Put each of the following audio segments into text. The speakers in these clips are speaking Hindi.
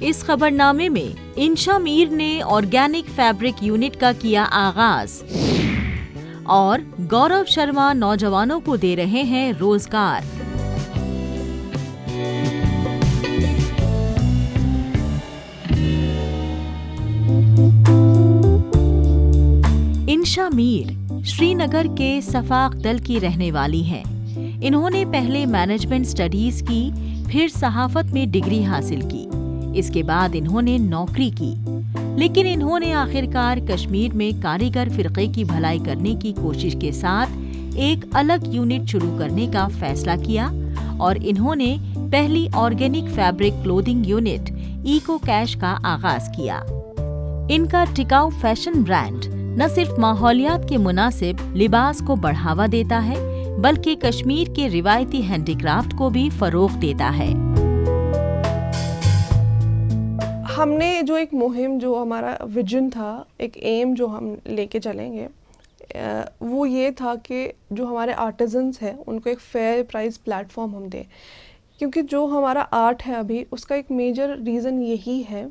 इस खबरनामे में इंशा मीर ने ऑर्गेनिक फैब्रिक यूनिट का किया आगाज और गौरव शर्मा नौजवानों को दे रहे हैं रोजगार। इंशा मीर श्रीनगर के सफाक दल की रहने वाली हैं। इन्होंने पहले मैनेजमेंट स्टडीज की, फिर सहाफत में डिग्री हासिल की। इसके बाद इन्होंने नौकरी की, लेकिन इन्होंने आखिरकार कश्मीर में कारीगर फिरके की भलाई करने की कोशिश के साथ एक अलग यूनिट शुरू करने का फैसला किया और इन्होंने पहली organic fabric clothing unit eco cash का आगाज किया। इनका टिकाऊ फैशन ब्रांड न सिर्फ माहौलियात के मुनासिब लिबास को बढ़ावा देता है, बल्कि कश्मीर के रिवायती हैंडीक्राफ्ट को भी फरोग देता है। हमने जो एक मुहिम, जो हमारा विजन था, एक एम जो हम लेके चलेंगे, वो ये था कि जो हमारे आर्टिजन्स हैं उनको एक फेयर प्राइस प्लेटफॉर्म हम दें, क्योंकि जो हमारा आर्ट है अभी उसका एक मेजर रीज़न यही है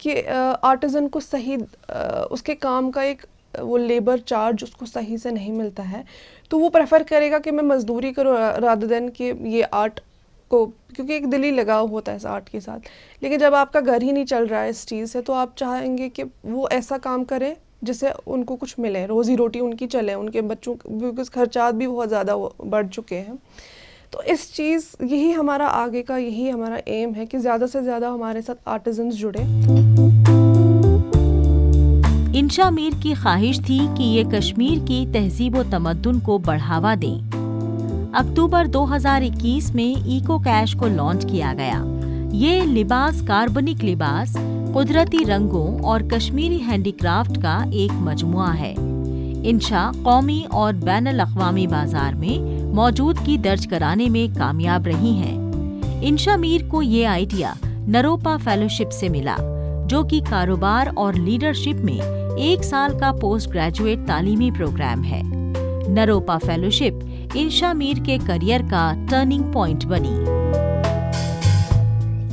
कि आर्टिजन को सही उसके काम का एक वो लेबर चार्ज उसको सही से नहीं मिलता है, तो वो प्रेफर करेगा कि मैं मजदूरी करूँ रादर देन कि ये आर्ट को, क्योंकि एक दिली लगाव होता है इस आर्ट के साथ। लेकिन जब आपका घर ही नहीं चल रहा है इस चीज़ से, तो आप चाहेंगे कि वो ऐसा काम करें जिससे उनको कुछ मिले, रोज़ी रोटी उनकी चले, उनके बच्चों, बिकॉज खर्चात भी बहुत ज़्यादा बढ़ चुके हैं। तो इस चीज़, यही हमारा आगे का, यही हमारा एम है कि ज़्यादा से ज़्यादा हमारे साथ आर्टिजन्स जुड़े। इंशा मीर की ख्वाहिश थी कि ये कश्मीर की तहजीब व तमद्दुन को बढ़ावा दें। अक्टूबर 2021 में इको कैश को लॉन्च किया गया। ये लिबास कार्बनिक लिबास, कुदरती रंगों और कश्मीरी हैंडीक्राफ्ट का एक मजमुआ है। इंशा कौमी और बैनुल अक़वामी बाजार में मौजूदगी दर्ज कराने में कामयाब रही हैं। इंशा मीर को ये आइडिया नरोपा फेलोशिप से मिला, जो कि कारोबार और लीडरशिप में 1 साल का पोस्ट ग्रेजुएट तालीमी प्रोग्राम है। नरोपा फेलोशिप इंशा मीर के करियर का टर्निंग पॉइंट बनी।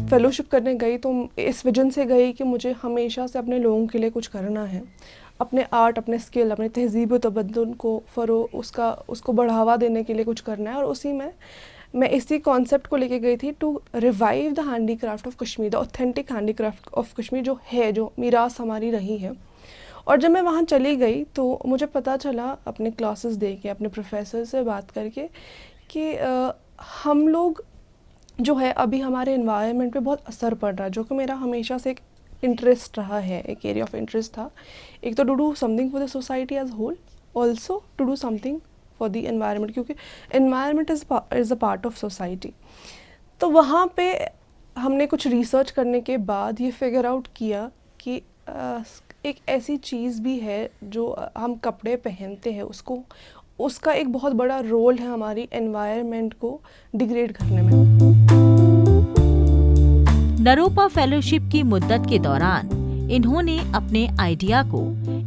फेलोशिप करने गई तो इस विजन से गई कि मुझे हमेशा से अपने लोगों के लिए कुछ करना है, अपने आर्ट, अपने स्किल, अपने तहजीब व तमद्दुन को उसको बढ़ावा देने के लिए कुछ करना है। और उसी में मैं इसी कॉन्सेप्ट को लेके गई थी, to revive the handicraft of Kashmir, the authentic handicraft of Kashmir, जो है, जो मीरास हमारी रही है। और जब मैं वहाँ चली गई तो मुझे पता चला, अपने क्लासेस दे के, अपने प्रोफेसर से बात करके, कि हम लोग जो है अभी हमारे एनवायरनमेंट पे बहुत असर पड़ रहा है, जो कि मेरा हमेशा से एक इंटरेस्ट रहा है, एक एरिया ऑफ इंटरेस्ट था। एक तो to do something for the society as whole, also to do something for the environment, क्योंकि environment is a part of society. तो वहाँ पे हमने कुछ रिसर्च करने के बाद ये फिगर आउट किया कि एक ऐसी चीज़ भी है जो हम कपड़े पहनते हैं, उसका एक बहुत बड़ा रोल है हमारी एनवायरनमेंट को डिग्रेड करने में। नरोपा फेलोशिप की मुद्दत के दौरान इन्होंने अपने आइडिया को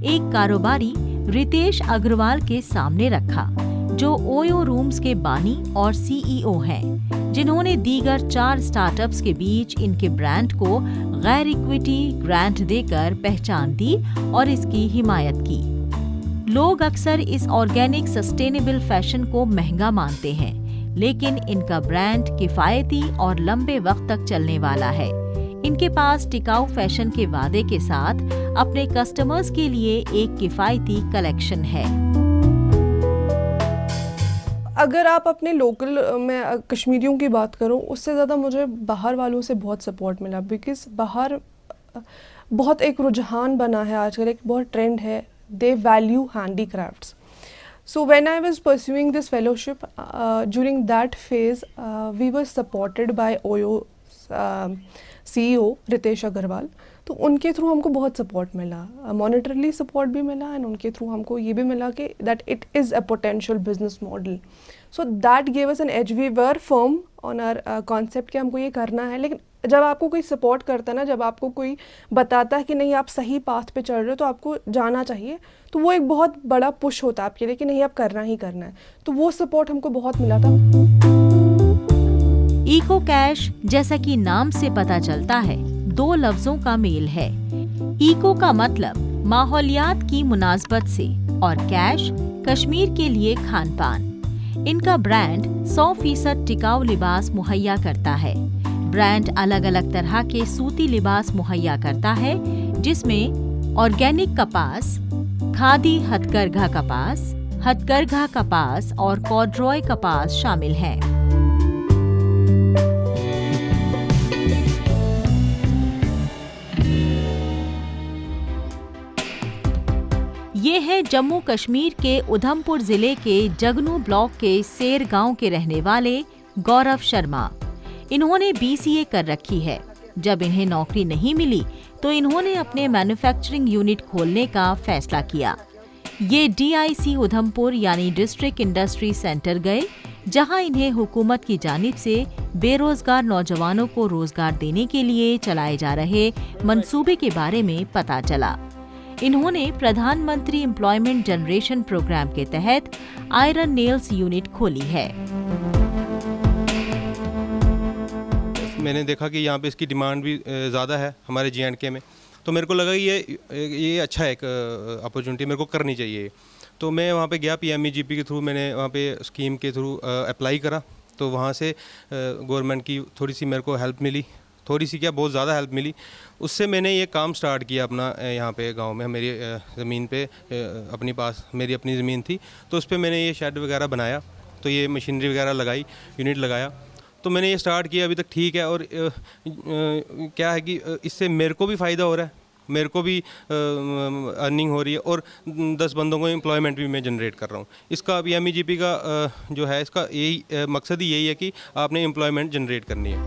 एक कारोबारी रितेश अग्रवाल के सामने रखा, जो ओयो रूम्स के बानी और सीईओ हैं, जिन्होंने दीगर 4 स्टार्टअप्स के बीच इनके ब्रांड को गैर इक्विटी ग्रांट देकर पहचान दी और इसकी हिमायत की। लोग अक्सर इस ऑर्गेनिक सस्टेनेबल फैशन को महंगा मानते हैं, लेकिन इनका ब्रांड किफायती और लंबे वक्त तक चलने वाला है। इनके पास टिकाऊ फैशन के वादे के साथ अपने कस्टमर्स के लिए एक किफायती कलेक्शन है। अगर आप अपने लोकल में कश्मीरियों की बात करूं, उससे ज़्यादा मुझे बाहर वालों से बहुत सपोर्ट मिला, बिकॉज़ बाहर बहुत एक रुझान बना है आजकल, एक बहुत ट्रेंड है, दे value handicrafts. So when I was pursuing this fellowship, during that phase, we were supported by OYO CEO Ritesh Agarwal. तो उनके थ्रू हमको बहुत सपोर्ट मिला, मॉनेटरली सपोर्ट भी मिला, एंड उनके थ्रू हमको ये भी मिला कि that it is a potential business model. So that gave us an edge, we were firm on our concept कि हमको ये करना है। लेकिन जब आपको कोई सपोर्ट करता है ना, जब आपको कोई बताता है कि नहीं आप सही पाथ पे चल रहे हो, तो आपको जाना चाहिए, तो वो एक बहुत बड़ा पुश होता है आपके लिए कि नहीं आप करना ही करना है। तो वो सपोर्ट हमको बहुत मिला था। इको कैश, जैसा कि नाम से पता चलता है, दो लफ्जों का मेल है। इको का मतलब माहौलियात की मुनासबत से और कैश कश्मीर के लिए खान पान। इनका ब्रांड 100% टिकाऊ लिबास मुहैया करता है। ब्रांड अलग अलग तरह के सूती लिबास मुहैया करता है, जिसमें ऑर्गेनिक कपास, खादी हथकरघा कपास और कॉर्डरॉय कपास शामिल हैं। ये है जम्मू कश्मीर के उधमपुर जिले के जगनू ब्लॉक के सेर गांव के रहने वाले गौरव शर्मा। इन्होंने BCA कर रखी है। जब इन्हें नौकरी नहीं मिली तो इन्होंने अपने मैन्युफैक्चरिंग यूनिट खोलने का फैसला किया। ये DIC उधमपुर यानी डिस्ट्रिक्ट इंडस्ट्री सेंटर गए, जहां इन्हें हुकूमत की जानिब से बेरोजगार नौजवानों को रोजगार देने के लिए चलाए जा रहे मंसूबे के बारे में पता चला। इन्होंने प्रधानमंत्री एम्प्लॉयमेंट जनरेशन प्रोग्राम के तहत आयरन नेल्स यूनिट खोली है। मैंने देखा कि यहाँ पे इसकी डिमांड भी ज़्यादा है हमारे J&K में, तो मेरे को लगा कि ये अच्छा है, एक अपॉर्चुनिटी मेरे को करनी चाहिए। तो मैं वहाँ पे गया, PMEGP के थ्रू मैंने वहाँ पे स्कीम के थ्रू अप्लाई करा। तो वहाँ से गवर्नमेंट की थोड़ी सी मेरे को हेल्प मिली, थोड़ी सी क्या बहुत ज़्यादा हेल्प मिली। उससे मैंने ये काम स्टार्ट किया अपना यहाँ पे गांव में। मेरी ज़मीन पे अपनी पास मेरी अपनी ज़मीन थी, तो उस पर मैंने ये शेड वगैरह बनाया, तो ये मशीनरी वगैरह लगाई, यूनिट लगाया, तो मैंने ये स्टार्ट किया। अभी तक ठीक है। और क्या है कि इससे मेरे को भी फ़ायदा हो रहा है, मेरे को भी अर्निंग हो रही है, और 10 बंदों को एम्प्लॉयमेंट भी मैं जनरेट कर रहा हूँ। इसका PMEGP का जो है, इसका यही मकसद ही यही है कि आपने एम्प्लॉयमेंट जनरेट करनी है।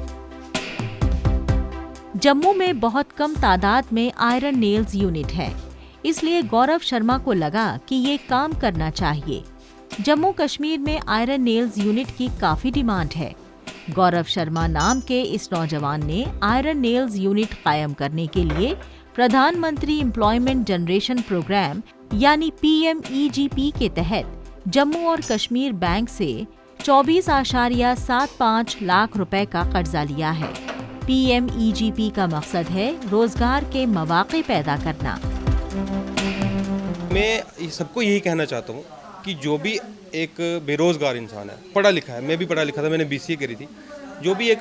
जम्मू में बहुत कम तादाद में आयरन नेल्स यूनिट है, इसलिए गौरव शर्मा को लगा कि ये काम करना चाहिए। जम्मू कश्मीर में आयरन नेल्स यूनिट की काफ़ी डिमांड है। गौरव शर्मा नाम के इस नौजवान ने आयरन नेल्स यूनिट कायम करने के लिए प्रधानमंत्री एम्प्लॉयमेंट जनरेशन प्रोग्राम यानी PMEGP के तहत जम्मू और कश्मीर बैंक से 24.75 लाख रुपए का कर्जा लिया है। PMEGP का मकसद है रोजगार के मौके पैदा करना। मैं सबको यही कहना चाहता हूँ कि जो भी एक बेरोज़गार इंसान है, पढ़ा लिखा है, मैं भी पढ़ा लिखा था, मैंने BCA करी थी, जो भी एक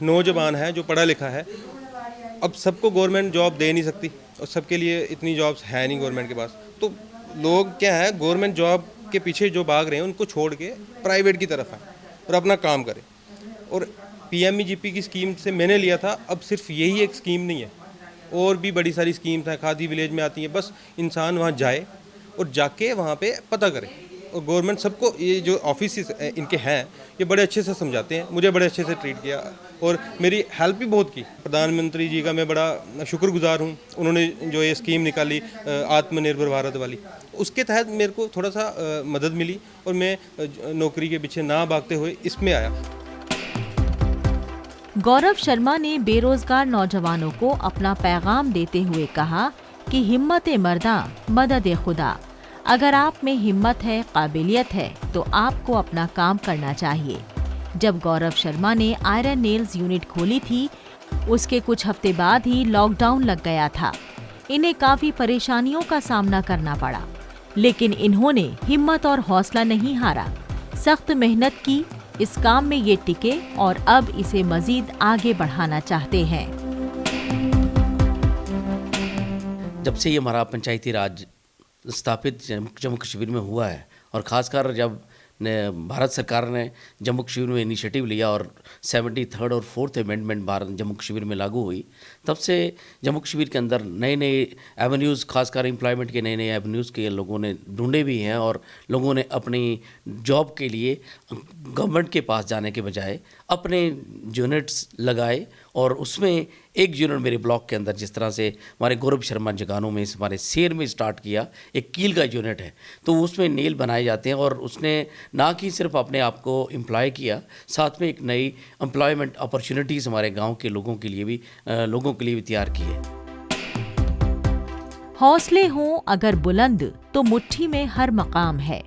नौजवान है जो पढ़ा लिखा है, अब सबको गवर्नमेंट जॉब दे नहीं सकती, और सबके लिए इतनी जॉब्स है नहीं गवर्नमेंट के पास। तो लोग क्या है, गवर्नमेंट जॉब के पीछे जो भाग रहे हैं उनको छोड़ के प्राइवेट की तरफ आए और अपना काम करें। और PMEGP की स्कीम से मैंने लिया था। अब सिर्फ यही एक स्कीम नहीं है, और भी बड़ी सारी स्कीम्स हैं, खादी विलेज में आती हैं। बस इंसान वहाँ जाए और जाके वहाँ पे पता करें। और गवर्नमेंट सबको, ये जो ऑफिस इनके हैं, ये बड़े अच्छे से समझाते हैं, मुझे बड़े अच्छे से ट्रीट किया और मेरी हेल्प भी बहुत की। प्रधानमंत्री जी का मैं बड़ा शुक्रगुजार हूँ। उन्होंने जो ये स्कीम निकाली आत्मनिर्भर भारत वाली, उसके तहत मेरे को थोड़ा सा मदद मिली और मैं नौकरी के पीछे ना भागते हुए इसमें आया। गौरव शर्मा ने बेरोजगार नौजवानों को अपना पैगाम देते हुए कहा कि हिम्मत मर्दा मदद खुदा। अगर आप में हिम्मत है, काबिलियत है, तो आपको अपना काम करना चाहिए। जब गौरव शर्मा ने आयरन नेल्स यूनिट खोली थी, उसके कुछ हफ्ते बाद ही लॉकडाउन लग गया था। इन्हें काफी परेशानियों का सामना करना पड़ा, लेकिन इन्होंने हिम्मत और हौसला नहीं हारा। सख्त मेहनत की, इस काम में ये टिके और अब इसे मजीद आगे बढ़ाना चाहते हैं। जब से ये हमारा पंचायती राज स्थापित जम्मू कश्मीर में हुआ है, और ख़ासकर जब भारत सरकार ने जम्मू कश्मीर में इनिशिएटिव लिया और 73rd और 4th अमेंडमेंट भारत जम्मू कश्मीर में लागू हुई, तब से जम्मू कश्मीर के अंदर नए नए एवेन्यूज़, खासकर एम्प्लॉयमेंट के नए नए एवेन्यूज़ के लोगों ने ढूंढे भी हैं। और लोगों ने अपनी जॉब के लिए गवर्नमेंट के पास जाने के बजाय अपने यूनिट्स लगाए, और उसमें एक यूनिट मेरे ब्लॉक के अंदर, जिस तरह से हमारे गौरव शर्मा जगानों में, हमारे शेर में स्टार्ट किया, एक कील का यूनिट है, तो उसमें नेल बनाए जाते हैं। और उसने ना कि सिर्फ अपने आप को एम्प्लॉय किया, साथ में एक नई एम्प्लॉयमेंट अपॉर्चुनिटीज़ हमारे गांव के लोगों के लिए भी तैयार की है। हौसले हों अगर बुलंद तो मुट्ठी में हर मकाम है।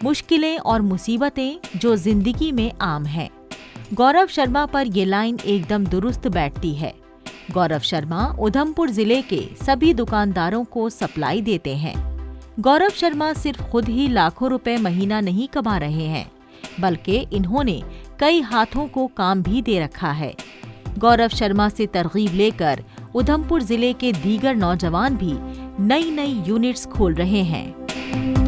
मुश्किलें और मुसीबतें जो जिंदगी में आम हैं। गौरव शर्मा पर ये लाइन एकदम दुरुस्त बैठती है। गौरव शर्मा उधमपुर जिले के सभी दुकानदारों को सप्लाई देते हैं। गौरव शर्मा सिर्फ खुद ही लाखों रुपए महीना नहीं कमा रहे हैं, बल्कि इन्होंने कई हाथों को काम भी दे रखा है। गौरव शर्मा से तरगीब लेकर उधमपुर जिले के दीगर नौजवान भी नई यूनिट्स खोल रहे हैं।